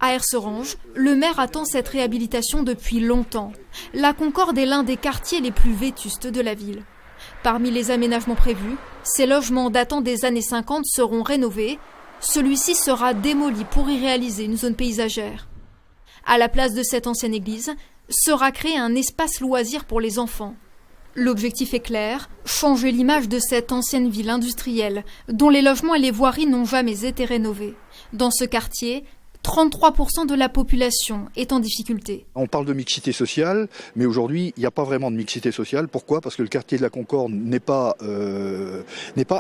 À Erserange, le maire attend cette réhabilitation depuis longtemps. La Concorde est l'un des quartiers les plus vétustes de la ville. Parmi les aménagements prévus, ces logements datant des années 50 seront rénovés. Celui-ci sera démoli pour y réaliser une zone paysagère. À la place de cette ancienne église, sera créé un espace loisir pour les enfants. L'objectif est clair, changer l'image de cette ancienne ville industrielle, dont les logements et les voiries n'ont jamais été rénovés. Dans ce quartier, 33% de la population est en difficulté. On parle de mixité sociale, mais aujourd'hui, il n'y a pas vraiment de mixité sociale. Pourquoi ? Parce que le quartier de la Concorde n'est pas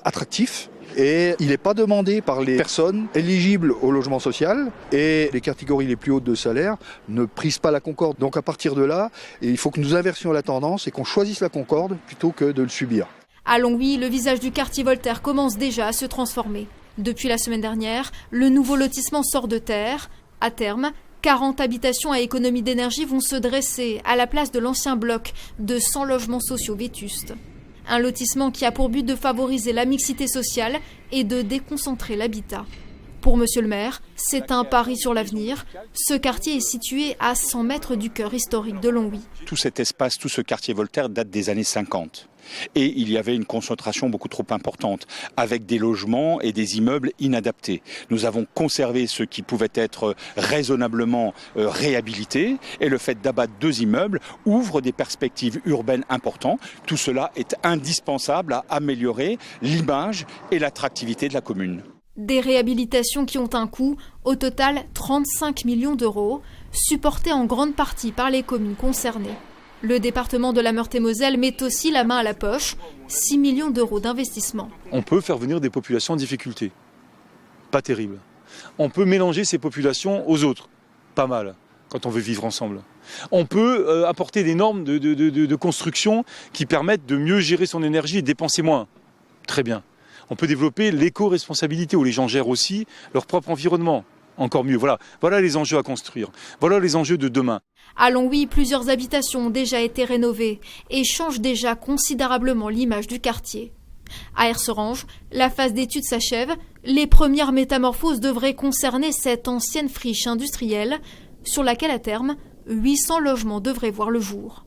attractif et il n'est pas demandé par les personnes éligibles au logement social et les catégories les plus hautes de salaire ne prisent pas la Concorde. Donc à partir de là, il faut que nous inversions la tendance et qu'on choisisse la Concorde plutôt que de le subir. À Longwy, le visage du quartier Voltaire commence déjà à se transformer. Depuis la semaine dernière, le nouveau lotissement sort de terre. À terme, 40 habitations à économie d'énergie vont se dresser à la place de l'ancien bloc de 100 logements sociaux vétustes. Un lotissement qui a pour but de favoriser la mixité sociale et de déconcentrer l'habitat. Pour monsieur le maire, c'est un pari sur l'avenir. Ce quartier est situé à 100 mètres du cœur historique de Longwy. Tout cet espace, tout ce quartier Voltaire date des années 50. Et il y avait une concentration beaucoup trop importante, avec des logements et des immeubles inadaptés. Nous avons conservé ce qui pouvait être raisonnablement réhabilité, et le fait d'abattre 2 immeubles ouvre des perspectives urbaines importantes. Tout cela est indispensable à améliorer l'image et l'attractivité de la commune. Des réhabilitations qui ont un coût, au total 35 millions d'euros, supportés en grande partie par les communes concernées. Le département de la Meurthe-et-Moselle met aussi la main à la poche, 6 millions d'euros d'investissement. On peut faire venir des populations en difficulté, pas terrible. On peut mélanger ces populations aux autres, pas mal, quand on veut vivre ensemble. On peut apporter des normes de construction qui permettent de mieux gérer son énergie et dépenser moins, très bien. On peut développer l'éco-responsabilité où les gens gèrent aussi leur propre environnement. Encore mieux, voilà les enjeux à construire. Voilà les enjeux de demain. À Longwy, plusieurs habitations ont déjà été rénovées et changent déjà considérablement l'image du quartier. À Erserange, la phase d'étude s'achève. Les premières métamorphoses devraient concerner cette ancienne friche industrielle sur laquelle, à terme, 800 logements devraient voir le jour.